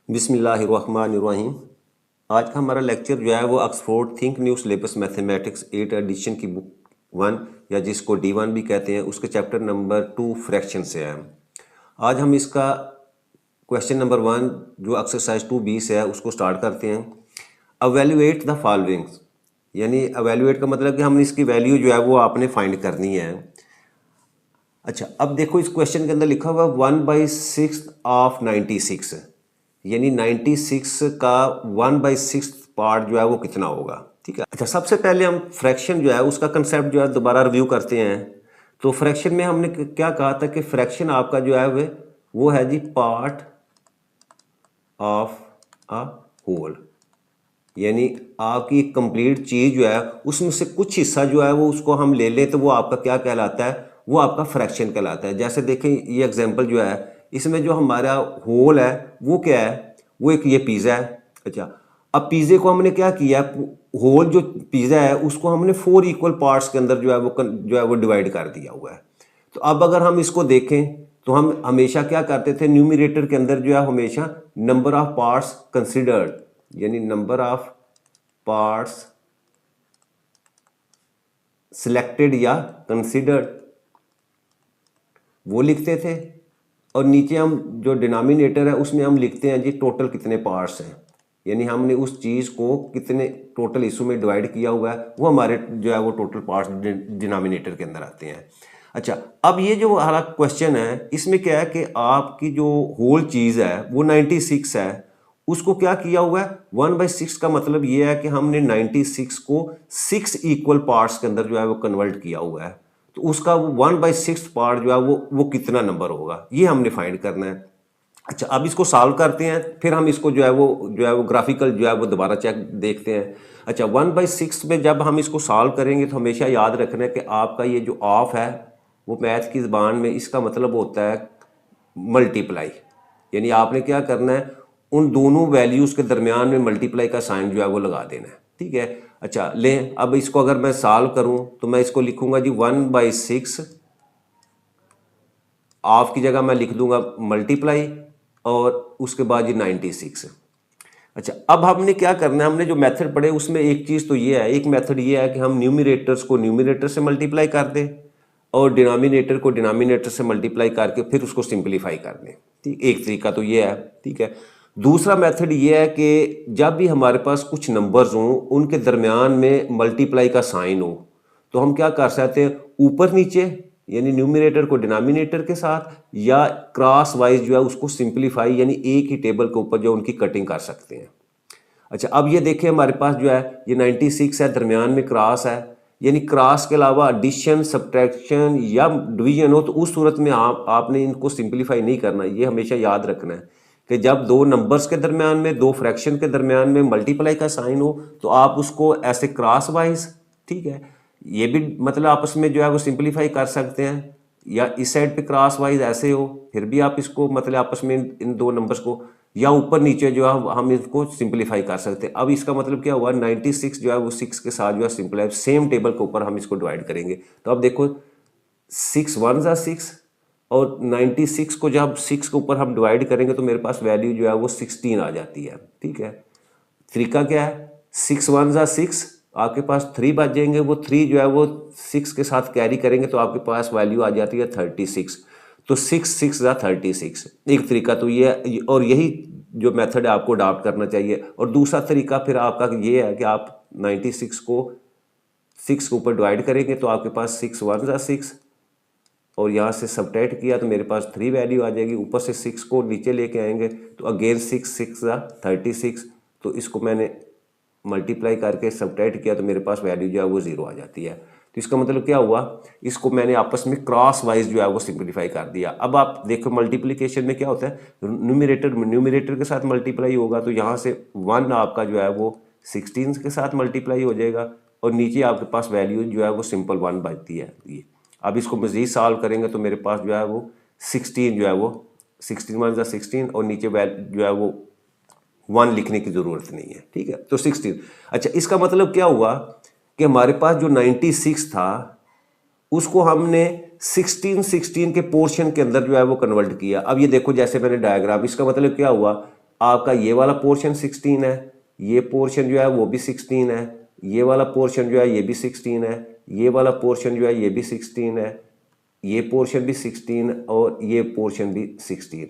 बिस्मिल्लाहिर्रहमानिर्रहीम। आज का हमारा लेक्चर जो है वो Oxford think new syllabus mathematics 8 edition की बुक 1 या जिसको D1 भी कहते हैं उसके चैप्टर नंबर 2 फ्रैक्शन से है। आज हम इसका क्वेश्चन नंबर 1 जो एक्सरसाइज 2B से है उसको स्टार्ट करते हैं। अवेल्युएट द फॉलोइंग्स, यानी अवेल्युएट का मतलब कि हमने इसकी वैल्यू जो है वो आपने फाइंड करनी है। अच्छा, अब देखो इस क्वेश्चन के अंदर लिखा हुआ 1/6 ऑफ 96, यानी 96 का 1/6 पार्ट जो है वो कितना होगा। ठीक है। अच्छा, सबसे पहले हम फ्रैक्शन जो है उसका कंसेप्ट जो है दोबारा रिव्यू करते हैं। तो फ्रैक्शन में हमने क्या कहा था कि फ्रैक्शन आपका जो है वो है जी पार्ट ऑफ अ होल, यानी आपकी कंप्लीट चीज़ जो है उसमें से कुछ हिस्सा जो है वो उसको हम ले लें तो वो आपका क्या कहलाता है, वो आपका फ्रैक्शन कहलाता है। जैसे देखें ये एग्जांपल जो है इसमें जो हमारा होल है वो क्या है, वो एक ये पिज़्ज़ा है। अच्छा, अब पिज़्ज़े को हमने क्या किया, होल जो पिज़्ज़ा है उसको हमने 4 इक्वल पार्ट्स के अंदर जो है वो डिवाइड कर दिया हुआ है। तो अब अगर हम इसको देखें तो हम हमेशा क्या करते थे, न्यूमरेटर के अंदर जो है हमेशा नंबर ऑफ पार्ट्स कंसिडर्ड, यानी नंबर ऑफ पार्ट्स सिलेक्टेड या कंसिडर्ड वो लिखते थे, और नीचे हम जो डिनोमिनेटर है उसमें हम लिखते हैं जी टोटल कितने पार्ट्स हैं, यानी हमने उस चीज़ को कितने टोटल हिस्सों में डिवाइड किया हुआ है वो हमारे जो है वो टोटल पार्ट्स डिनोमिनेटर के अंदर आते हैं। अच्छा, अब ये जो हमारा क्वेश्चन है इसमें क्या है कि आपकी जो होल चीज़ है वो 96 है, उसको क्या किया हुआ है 1/6 का मतलब ये है कि हमने 96 को 6 इक्वल पार्ट्स के अंदर जो है वो कन्वर्ट किया हुआ है। तो उसका वो 1/6 पार्ट जो है वो कितना नंबर होगा ये हमने फाइंड करना है। अच्छा, अब इसको सॉल्व करते हैं, फिर हम इसको जो है वो ग्राफिकल जो है वो दोबारा चेक देखते हैं। अच्छा, 1/6 में जब हम इसको सॉल्व करेंगे तो हमेशा याद रखना है कि आपका ये जो ऑफ है वो मैथ की ज़बान में इसका मतलब होता है मल्टीप्लाई, यानी आपने क्या करना है उन दोनों वैल्यूज़ के दरमियान में मल्टीप्लाई का साइन जो है वो लगा देना है। ठीक है। अच्छा, लें अब इसको अगर मैं सॉल्व करूं तो मैं इसको लिखूंगा जी 1/6, ऑफ की जगह मैं लिख दूंगा मल्टीप्लाई और उसके बाद ये 96। अच्छा, अब हमने क्या करना है, हमने जो मेथड पढ़े उसमें एक चीज़ तो ये है, एक मेथड ये है कि हम न्यूमरेटर्स को न्यूमरेटर से मल्टीप्लाई कर दें और डिनोमिनेटर को डिनोमिनेटर से मल्टीप्लाई करके फिर उसको सिंप्लीफाई कर दें। ठीक, एक तरीका तो ये है। ठीक है। दूसरा मेथड ये है कि जब भी हमारे पास कुछ नंबर्स हों उनके दरमियान में मल्टीप्लाई का साइन हो तो हम क्या कर सकते हैं, ऊपर नीचे यानी न्यूमरेटर को डिनोमिनेटर के साथ या क्रॉस वाइज जो है उसको सिंप्लीफाई यानी एक ही टेबल के ऊपर जो उनकी कटिंग कर सकते हैं। अच्छा, अब ये देखिए हमारे पास जो है ये 96 है, दरमियान में क्रॉस है, यानी क्रॉस के अलावा एडिशन सब्ट्रैक्शन या डिवीजन हो तो उस सूरत में आपने इनको सिंप्लीफाई नहीं करना। ये हमेशा याद रखना है कि जब दो नंबर्स के दरमियान में, दो फ्रैक्शन के दरमियान में मल्टीप्लाई का साइन हो तो आप उसको ऐसे क्रॉस वाइज, ठीक है, ये भी मतलब आपस में जो है वो सिंप्लीफाई कर सकते हैं, या इस साइड पे क्रॉस वाइज ऐसे हो फिर भी आप इसको मतलब आपस में इन दो नंबर्स को, या ऊपर नीचे जो है हम इसको सिंप्लीफाई कर सकते हैं। अब इसका मतलब क्या हुआ, 96 जो है वो 6 के साथ जो है सिंप्लाई सेम टेबल के ऊपर हम इसको डिवाइड करेंगे। तो अब देखो 6 1 ज़ा 6 और 96 को जब 6 के ऊपर हम डिवाइड करेंगे तो मेरे पास वैल्यू जो है वो 16 आ जाती है। ठीक है। तरीका क्या है, 6 1 ज़ा 6, आपके पास 3 बच जाएंगे, वो 3 जो है वो 6 के साथ कैरी करेंगे तो आपके पास वैल्यू आ जाती है 36। तो 6 6 ज़ा 36, एक तरीका तो ये है, और यही जो मेथड है आपको अडॉप्ट करना चाहिए। और दूसरा तरीका फिर आपका ये है कि आप 96 को 6 के ऊपर डिवाइड करेंगे तो आपके पास 6 1 ज़ा 6 और यहाँ से सब्ट्रैक्ट किया तो मेरे पास 3 वैल्यू आ जाएगी, ऊपर से 6 को नीचे लेके आएंगे तो अगेन 6 6 ज़ा 36, तो इसको मैंने मल्टीप्लाई करके सब्ट्रैक्ट किया तो मेरे पास वैल्यू जो है वो 0 आ जाती है। तो इसका मतलब क्या हुआ, इसको मैंने आपस में क्रॉस वाइज जो है वो सिंप्लीफाई कर दिया। अब आप देखो मल्टीप्लिकेशन में क्या होता है, न्यूमरेटर के साथ मल्टीप्लाई होगा तो यहाँ से 1 आपका जो है वो 16 के साथ मल्टीप्लाई हो जाएगा और नीचे आपके पास वैल्यू जो है वो सिंपल 1 बचती है। ये अब इसको मज़ीद सॉल्व करेंगे तो मेरे पास जो है वो 16 जो है वो 16 1 ज़ा 16 और नीचे जो है वो 1 लिखने की ज़रूरत नहीं है। ठीक है, तो 16। अच्छा, इसका मतलब क्या हुआ कि हमारे पास जो 96 था उसको हमने 16 के पोर्शन के अंदर जो है वो कन्वर्ट किया। अब ये देखो जैसे मैंने डायग्राम, इसका मतलब क्या हुआ, आपका ये वाला पोर्शन 16 है, ये पोर्शन जो है वो भी 16 है, ये वाला पोर्शन जो है ये भी 16 है, ये वाला पोर्शन जो है ये भी 16 है, ये पोर्शन भी 16 और ये पोर्शन भी 16।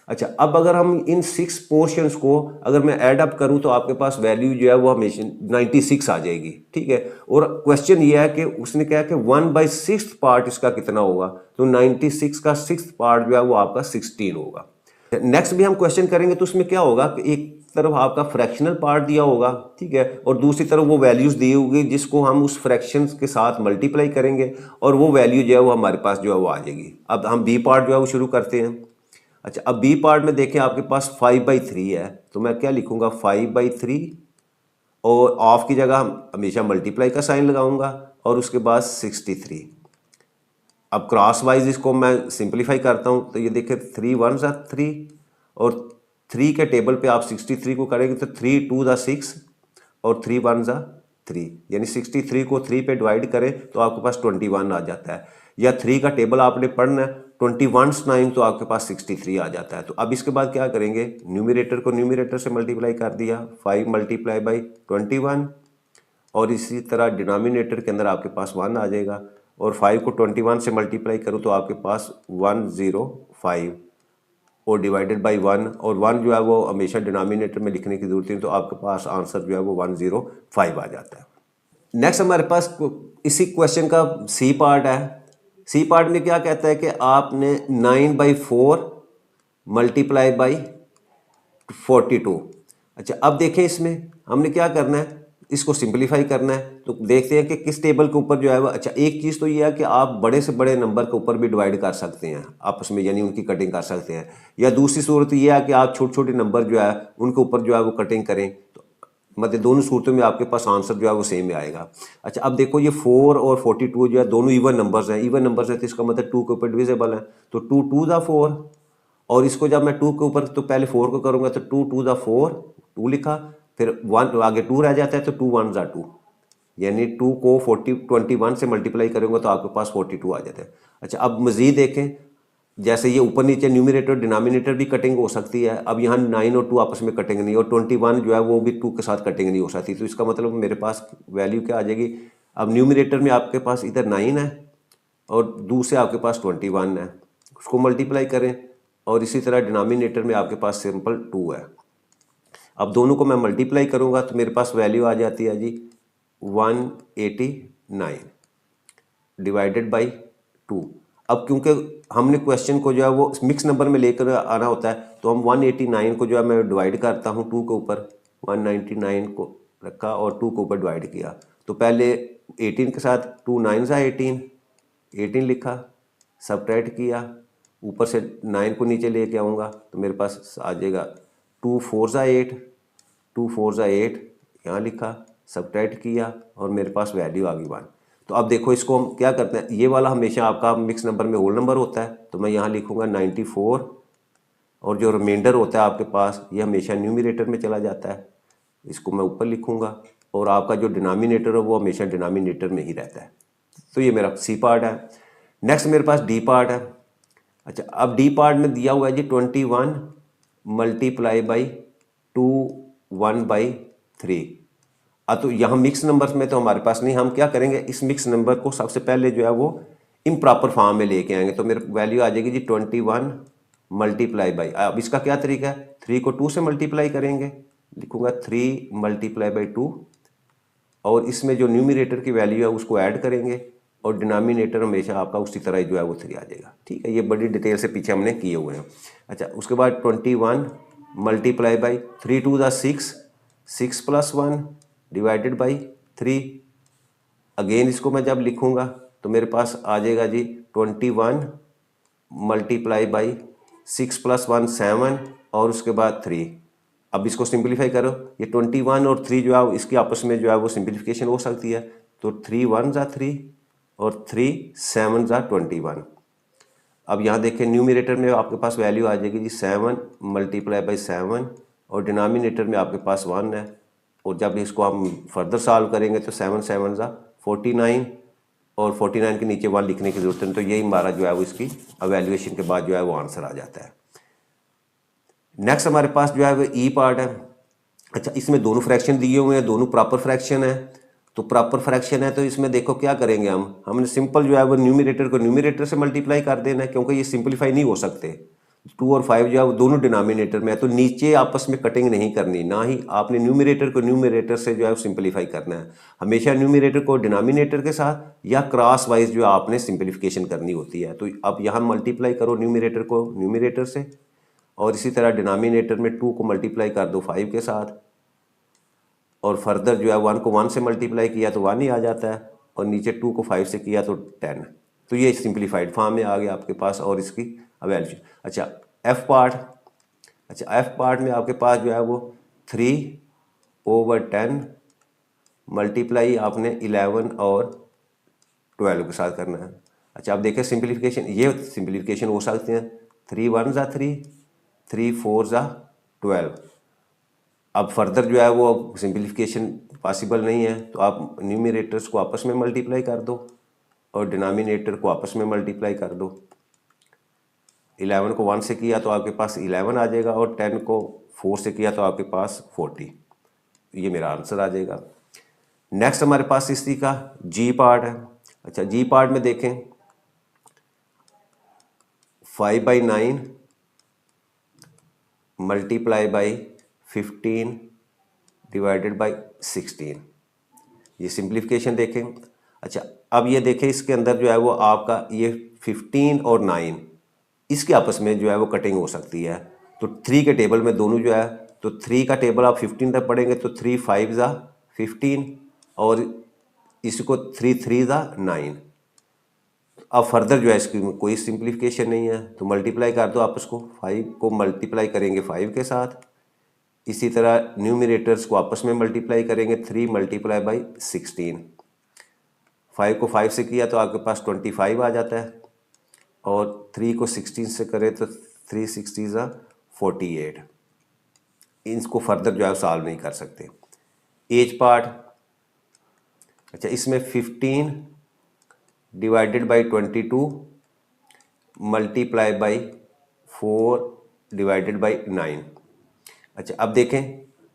अच्छा, अब अगर हम इन 6 पोर्शंस को अगर मैं ऐड अप करूं तो आपके पास वैल्यू जो है वो हमेशा 96 आ जाएगी। ठीक है, और क्वेश्चन ये है कि उसने कहा कि 1/6 पार्ट इसका कितना होगा, तो 96 का 6th पार्ट जो है वो आपका 16 होगा। नेक्स्ट भी हम क्वेश्चन करेंगे तो उसमें क्या होगा कि एक तरफ आपका फ्रैक्शनल पार्ट दिया होगा, ठीक है, और दूसरी तरफ वो वैल्यूज दी होगी जिसको हम उस फ्रैक्शन के साथ मल्टीप्लाई करेंगे और वो वैल्यू जो है वो हमारे पास जो है वो आ जाएगी। अब हम बी पार्ट जो है वो शुरू करते हैं। अच्छा, अब बी पार्ट में देखें आपके पास 5/3 है, तो मैं क्या लिखूंगा 5/3 और ऑफ की जगह हमेशा मल्टीप्लाई का साइन लगाऊंगा और उसके बाद 63। अब क्रॉस वाइज इसको मैं सिंप्लीफाई करता हूं तो ये देखिए 3 1 3 और 3 के टेबल पे आप 63 को करेंगे तो 3 2 6 और 3 1 3, यानी 63 को 3 पे डिवाइड करें तो आपके पास 21 आ जाता है। या 3 का टेबल आपने पढ़ना है 21 9 तो आपके पास 63 आ जाता है। तो अब इसके बाद क्या करेंगे, न्यूमरेटर को न्यूमरेटर से मल्टीप्लाई कर दिया 5 × 21 और इसी तरह डिनोमिनेटर के अंदर आपके पास 1 आ जाएगा और 5 को 21 से मल्टीप्लाई करूँ तो आपके पास 105 और डिवाइडेड बाय 1 और 1 जो है वो हमेशा डिनोमिनेटर में लिखने की जरूरत नहीं, तो आपके पास आंसर जो है वो 105 आ जाता है। नेक्स्ट हमारे पास इसी क्वेश्चन का सी पार्ट है। सी पार्ट में क्या कहता है कि आपने 9/4 मल्टीप्लाई बाई 42। अच्छा, अब देखें इसमें हमने क्या करना है, इसको सिंपलीफाई करना है। तो देखते हैं कि किस टेबल के ऊपर जो है वो, अच्छा एक चीज़ तो ये है कि आप बड़े से बड़े नंबर के ऊपर भी डिवाइड कर सकते हैं आपस में, यानी उनकी कटिंग कर सकते हैं। या दूसरी सूरत ये है कि आप छोटे छोटे नंबर जो है उनके ऊपर जो है वो कटिंग करें, तो मतलब दोनों सूरतों में आपके पास आंसर जो है वो सेम आएगा। अच्छा, अब देखो ये 4 और 42 जो है दोनों इवन नंबर्स हैं, इवन नंबर्स है तो इसका मतलब 2 के ऊपर डिविजिबल है, तो 2 2 4 और इसको जब मैं 2 के ऊपर तो पहले 4 को करूंगा तो 2 2 4 2 लिखा, फिर 1 आगे 2 रह जाता है तो 2 1 2, यानी 2 को 21 से मल्टीप्लाई करूंगा तो आपके पास 42 आ जाता है। अच्छा, अब मजीद देखें, जैसे ये ऊपर नीचे न्यूमरेटर डिनोमिनेटर भी कटिंग हो सकती है। अब यहाँ 9 और 2 आपस में कटिंग नहीं और 21 जो है वो भी 2 के साथ कटिंग नहीं हो सकती, तो इसका मतलब मेरे पास वैल्यू क्या आ जाएगी। अब न्यूमरेटर में आपके पास इधर 9 है और दूसरे आपके पास 21 है, उसको मल्टीप्लाई करें और इसी तरह डिनोमिनेटर में आपके पास सिंपल 2 है। अब दोनों को मैं मल्टीप्लाई करूंगा तो मेरे पास वैल्यू आ जाती है जी 189 डिवाइडेड बाई 2। अब क्योंकि हमने क्वेश्चन को जो है वो मिक्स नंबर में लेकर आना होता है तो हम 189 को जो है मैं डिवाइड करता हूँ 2 के ऊपर, 199 को रखा और 2 के ऊपर डिवाइड किया। तो पहले 18 के साथ 2 9 18 लिखा, सबट्रैक्ट किया, ऊपर से 9 को नीचे लेके आऊँगा तो मेरे पास आ जाएगा 2 4 8, 2 4 8 यहाँ लिखा, सबट्रैक्ट किया और मेरे पास वैल्यू आ गई 1। तो अब देखो इसको हम क्या करते हैं, ये वाला हमेशा आपका मिक्स नंबर में होल नंबर होता है तो मैं यहाँ लिखूँगा 94 और जो रिमाइंडर होता है आपके पास ये हमेशा न्यूमरेटर में चला जाता है, इसको मैं ऊपर लिखूँगा और आपका जो डिनोमिनेटर है वो हमेशा डिनोमिनेटर में ही रहता है। तो ये मेरा सी पार्ट है। नेक्स्ट मेरे पास डी पार्ट है। अच्छा, अब डी पार्ट में दिया हुआ है जी 21 मल्टीप्लाई बाई 2 1/3। तो यहाँ मिक्स नंबर्स में तो हमारे पास नहीं, हम क्या करेंगे इस मिक्स नंबर को सबसे पहले जो है वो इम्प्रॉपर फॉर्म में लेके आएंगे तो मेरे वैल्यू आ जाएगी जी 21 मल्टीप्लाई बाई, अब इसका क्या तरीका है 3 को 2 से मल्टीप्लाई करेंगे, लिखूंगा 3 मल्टीप्लाई बाई 2 और इसमें जो न्यूमरेटर की वैल्यू है उसको ऐड करेंगे और डिनोमिनेटर हमेशा आपका उसी तरह जो है वो 3 आ जाएगा। ठीक है, ये बड़ी डिटेल से पीछे हमने किए हुए हैं। अच्छा, उसके बाद 21 multiply by 3 2 6 6 + 1 divided by 3। Again इसको मैं जब लिखूंगा तो मेरे पास आ जाएगा जी 21 मल्टीप्लाई बाई 6 + 1 7 और उसके बाद 3। अब इसको सिंप्लीफाई करो, ये 21 और 3 जो है इसकी आपस में जो है वो सिंप्लीफिकेशन हो सकती है, तो 3 1 3 और 3 7 21। अब यहाँ देखें न्यूमरेटर में आपके पास वैल्यू आ जाएगी जी 7 मल्टीप्लाई बाई 7 और डिनोमिनेटर में आपके पास 1 है और जब इसको हम फर्दर सॉल्व करेंगे तो 7 7 49 और 49 के नीचे 1 लिखने की जरूरत है, तो यही हमारा जो है वो इसकी एवेल्युएशन के बाद जो है वो आंसर आ जाता है। नेक्स्ट हमारे पास जो है वो ई पार्ट है। अच्छा, इसमें दोनों फ्रैक्शन दिए हुए हैं, दोनों प्रॉपर फ्रैक्शन है। तो प्रॉपर फ्रैक्शन है तो इसमें देखो क्या करेंगे हमने सिंपल जो है वो न्यूमरेटर को न्यूमरेटर से मल्टीप्लाई कर देना है, क्योंकि ये सिंपलीफाई नहीं हो सकते। 2 और 5 जो है वो दोनों डिनोमिनेटर में है, तो नीचे आपस में कटिंग नहीं करनी, ना ही आपने न्यूमरेटर को न्यूमरेटर से जो है सिंपलीफाई करना है। हमेशा न्यूमरेटर को डिनोमिनेटर के साथ या क्रॉस वाइज जो है आपने सिंपलीफिकेशन करनी होती है। तो अब यहाँ मल्टीप्लाई करो न्यूमरेटर को न्यूमरेटर से, और इसी तरह डिनोमिनेटर में 2 को मल्टीप्लाई कर दो 5 के साथ, और फर्दर जो है 1 को 1 से मल्टीप्लाई किया तो 1 ही आ जाता है, और नीचे 2 को 5 से किया तो 10। तो ये सिंपलीफाइड फॉर्म में आ गया आपके पास, और इसकी वैल्यू। अच्छा, एफ पार्ट। अच्छा, एफ पार्ट में आपके पास जो है वो 3/10 मल्टीप्लाई आपने 11 और 12 के साथ करना है। अच्छा, आप देखें सिंपलीफिकेशन, ये सिंपलीफिकेशन हो सकते हैं 3 1 ज़ा 3, 3 4 ज़ा 12। अब फर्दर जो है वो सिंपलीफिकेशन पॉसिबल नहीं है, तो आप न्यूमरेटर्स को आपस में मल्टीप्लाई कर दो और डिनोमिनेटर को आपस में मल्टीप्लाई कर दो। 11 को 1 से किया तो आपके पास 11 आ जाएगा, और 10 को 4 से किया तो आपके पास 40। ये मेरा आंसर आ जाएगा। नेक्स्ट हमारे पास इसी का जी पार्ट है। अच्छा, जी पार्ट में देखें 5/9 मल्टीप्लाई बाई 15 डिवाइडेड बाई 16। ये सिंप्लीफिकेशन देखें। अच्छा, अब ये देखें इसके अंदर जो है वो आपका ये 15 और 9 इसके आपस में जो है वो कटिंग हो सकती है। तो 3 के टेबल में दोनों जो है, तो 3 का टेबल आप 15 तक पढ़ेंगे तो 3 5 ज़ा 15, और इसको 3 3 ज़ा 9। अब फर्दर जो है इसकी कोई सिंप्लीफिकेशन नहीं है, तो मल्टीप्लाई कर दो आपस को। 5 को मल्टीप्लाई करेंगे 5 के साथ, इसी तरह न्यूमरेटर्स को आपस में मल्टीप्लाई करेंगे 3 मल्टीप्लाई बाई 16। 5 को 5 से किया तो आपके पास 25 आ जाता है, और 3 को 16 से करें तो 3 60 ज़ा 48। इनको फर्दर जो है सॉल्व नहीं कर सकते। As part. अच्छा, इसमें 15 divided by 22 multiply by 4 divided by 9। अच्छा, अब देखें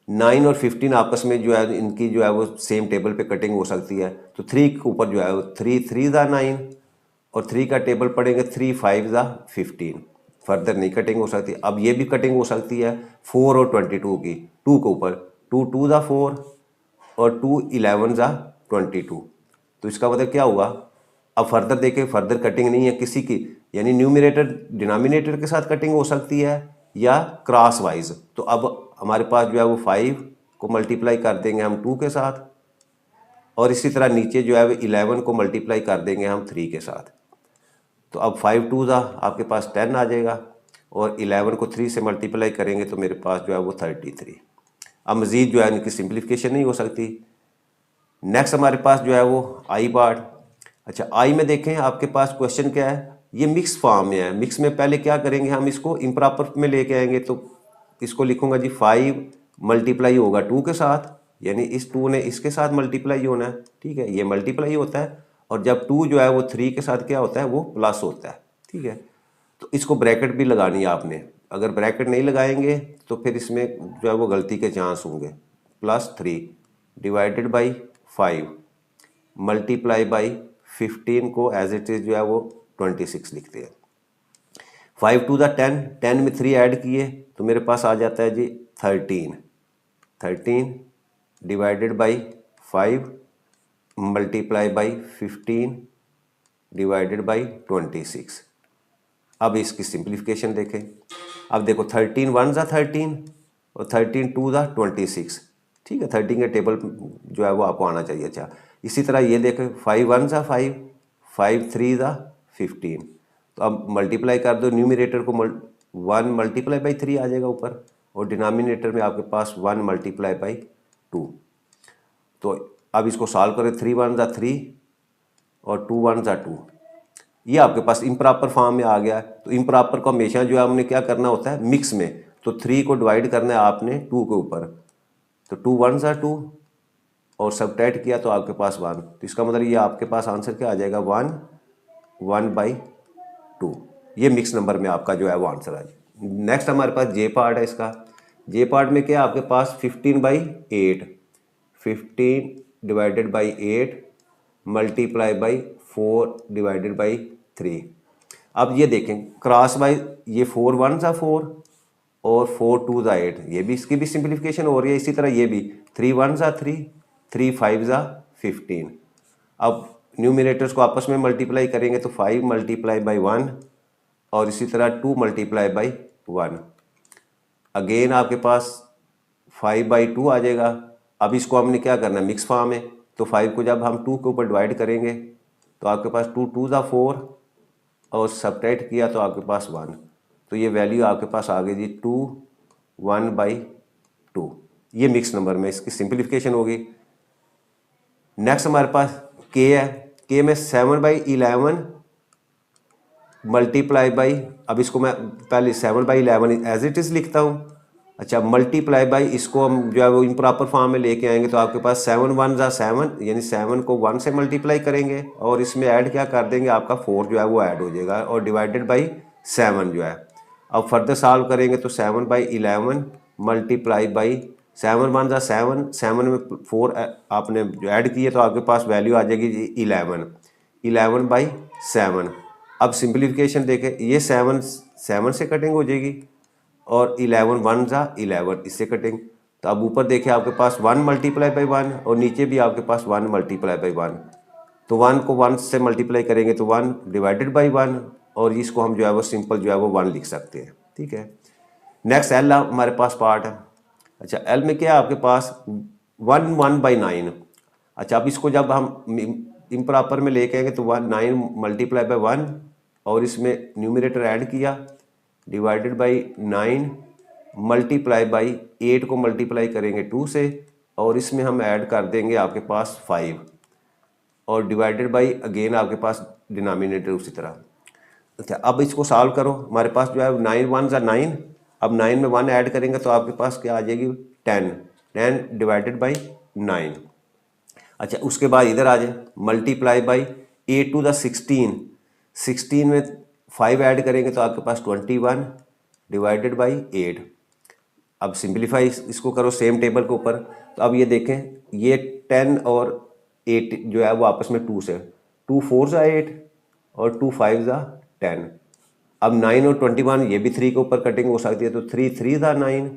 9 और 15 आपस में जो है इनकी जो है वो सेम टेबल पे कटिंग हो सकती है। तो 3 के ऊपर जो है वो 3 3 ज़ा 9, और 3 का टेबल पढ़ेंगे 3 5 ज़ा 15। फर्दर नहीं कटिंग हो सकती। अब ये भी कटिंग हो सकती है 4 और 22 की। 2 के ऊपर 2 2 ज़ा 4, और 2 11 ज़ा 22। तो इसका मतलब क्या हुआ? अब फर्दर देखें, फर्दर कटिंग नहीं है किसी की, यानी न्यूमरेटर डिनोमिनेटर के साथ कटिंग हो सकती है या क्रॉस वाइज। तो अब हमारे पास जो है वो 5 को मल्टीप्लाई कर देंगे हम 2 के साथ, और इसी तरह नीचे जो है वो 11 को मल्टीप्लाई कर देंगे हम 3 के साथ। तो अब 5 2 ज़ा आपके पास 10 आ जाएगा, और 11 को 3 से मल्टीप्लाई करेंगे तो मेरे पास जो है वो 33। अब मज़ीद जो है इनकी सिंप्लीफिकेशन नहीं हो सकती। नेक्स्ट हमारे पास जो है वो आई पार्ट। अच्छा, आई में देखें आपके पास क्वेश्चन क्या है, ये मिक्स फॉर्म में है। मिक्स में पहले क्या करेंगे, हम इसको इम्प्रॉपर में लेके आएंगे। तो इसको लिखूंगा जी 5 मल्टीप्लाई होगा 2 के साथ, यानी इस 2 ने इसके साथ मल्टीप्लाई होना है, ठीक है, ये मल्टीप्लाई होता है। और जब 2 जो है वो 3 के साथ क्या होता है, वो प्लस होता है, ठीक है। तो इसको ब्रैकेट भी लगानी है आपने। अगर ब्रैकेट नहीं लगाएंगे तो फिर इसमें जो है वो गलती के चांस होंगे। +3 डिवाइडेड बाई 5 मल्टीप्लाई बाई 15 को एज इट इज़ जो है वो 26 लिखते हैं। 5 2 ज़ा 10, 10 में 3 ऐड किए तो मेरे पास आ जाता है जी 13 divided by 5 multiply by 15 divided by 26। अब इसकी सिंप्लीफिकेशन देखें। अब देखो 13 1 ज़ा 13, और 13 2 ज़ा 26, ठीक है। 13 के टेबल जो है वो आपको आना चाहिए। अच्छा, इसी तरह ये देखें 5 1 ज़ा 5, 5 3 ज़ा 15। तो अब मल्टीप्लाई कर दो, न्यूमरेटर को 1 मल्टीप्लाई बाई 3 आ जाएगा ऊपर, और डिनोमिनेटर में आपके पास 1 मल्टीप्लाई बाई 2। तो अब इसको सॉल्व करें, 3 1 ज़ा 3 और 2 1 ज़ा 2। ये आपके पास इम्प्रॉपर फॉर्म में आ गया। तो इम्प्रॉपर को हमेशा जो है हमने क्या करना होता है मिक्स में, तो 3 को डिवाइड करना है आपने 2 के ऊपर। तो 2 1 ज़ा 2, और सबट्रैक्ट किया तो आपके पास 1। तो इसका मतलब ये आपके पास आंसर क्या आ जाएगा, 1 1/2। ये मिक्स नंबर में आपका जो है वो आंसर आ जाएगा। नेक्स्ट हमारे पास जे पार्ट है इसका। जे पार्ट में क्या है आपके पास 15/8, 15 divided by 8 multiply by 4 divided by 3। अब ये देखें क्रॉस बाई, ये 4 1 सा 4 और 4 2 सा 8, ये भी इसकी भी सिंप्लीफिकेशन हो रही है। इसी तरह ये भी 3 1 सा 3, 3 5 सा 15। अब न्यूमिनेटर्स को आपस में मल्टीप्लाई करेंगे तो 5 मल्टीप्लाई बाई 1 और इसी तरह 2 मल्टीप्लाई बाई 1। अगेन आपके पास 5/2 आ जाएगा। अब इसको हमने क्या करना है, मिक्स फॉर्म है, तो 5 को जब हम 2 के ऊपर डिवाइड करेंगे तो आपके पास 2 2 सा 4 और सब्ट्रैक्ट किया तो आपके पास 1, तो ये वैल्यू आपके पास आ गई जी 2 1/2। ये मिक्स नंबर में इसकी सिंप्लीफिकेशन होगी। नेक्स्ट हमारे पास के है। के में 7/11 मल्टीप्लाई बाई, अब इसको मैं पहले 7/11 एज इट इज़ लिखता हूँ। अच्छा, मल्टीप्लाई बाई इसको हम जो है वो इम्प्रॉपर फॉर्म में लेके आएंगे तो आपके पास 7 1 सा 7, यानी 7 को 1 से मल्टीप्लाई करेंगे और इसमें ऐड क्या कर देंगे, आपका 4 जो है वो ऐड हो जाएगा और डिवाइडेड बाई 7 जो है। अब फर्दर सॉल्व करेंगे तो 7/11 मल्टीप्लाई बाई 7 1 सा 7, 7 में 4 आपने जो ऐड किए तो आपके पास वैल्यू आ जाएगी 11, 11/7। अब सिंप्लीफिकेशन देखें, ये 7 7 से कटिंग हो जाएगी और 11 1 सा 11 इससे कटिंग। तो अब ऊपर देखें आपके पास 1 मल्टीप्लाई बाई 1 और नीचे भी आपके पास 1 मल्टीप्लाई बाई 1, तो 1 को 1 से मल्टीप्लाई करेंगे तो 1 डिवाइडेड बाई 1 और इसको हम जो है वो सिंपल जो है वो 1 लिख सकते हैं। ठीक है। नेक्स्ट एल हमारे पास पार्ट है। अच्छा, एल में क्या है आपके पास 1 1/9। अच्छा, अब इसको जब हम इम्प्रॉपर में लेके आएंगे तो 9 मल्टीप्लाई बाई 1 और इसमें न्यूमरेटर ऐड किया डिवाइडेड बाई 9 मल्टीप्लाई बाई 8 को मल्टीप्लाई करेंगे 2 से और इसमें हम ऐड कर देंगे आपके पास 5 और डिवाइडेड बाई अगेन आपके पास डिनोमिनेटर उसी तरह। अच्छा, अब इसको सॉल्व करो, हमारे पास जो है 9 1 सा 9, अब 9 में 1 ऐड करेंगे तो आपके पास क्या आ जाएगी 10, 10 डिवाइडेड बाई 9। अच्छा, उसके बाद इधर आ जाए मल्टीप्लाई बाई 8 टू द 16, 16 में 5 ऐड करेंगे तो आपके पास 21 डिवाइडेड बाई 8। अब सिंप्लीफाई इसको करो सेम टेबल के ऊपर, तो अब ये देखें ये 10 और 8 जो है वो आपस में 2 से, 2 4 सा 8 और 2 5 सा 10। अब 9 और 21 ये भी 3 के ऊपर कटिंग हो सकती है, तो 3 3 सा 9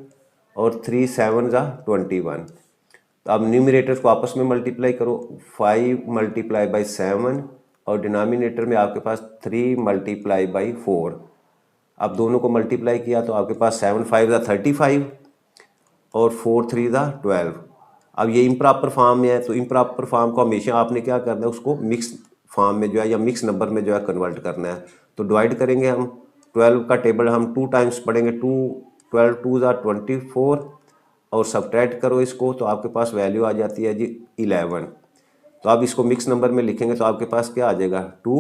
और 3 7 सा 21। तो अब न्यूमरेटर्स को आपस में मल्टीप्लाई करो, 5 मल्टीप्लाई बाई 7 और डिनोमिनेटर में आपके पास 3 मल्टीप्लाई बाई 4। अब दोनों को मल्टीप्लाई किया तो आपके पास 7 5 सा 35 और 4 3 सा 12। अब ये इम्प्रॉपर फॉर्म में है, तो इम्प्रॉपर फॉर्म को हमेशा आपने क्या करना है, उसको मिक्स फॉर्म में जो है या मिक्स नंबर में जो है कन्वर्ट करना है। तो डिवाइड करेंगे हम 12 का टेबल हम 2 टाइम्स पढ़ेंगे, 2 12 2 सा 24 और सब्ट्रैक्ट करो इसको तो आपके पास वैल्यू आ जाती है जी 11। तो आप इसको मिक्स नंबर में लिखेंगे तो आपके पास क्या आ जाएगा 2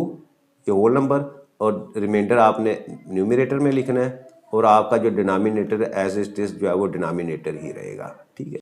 ये होल नंबर और रिमाइंडर आपने न्यूमरेटर में लिखना है और आपका जो डिनोमिनेटर एज इट इज जो है वो डिनोमिनेटर ही रहेगा। ठीक है।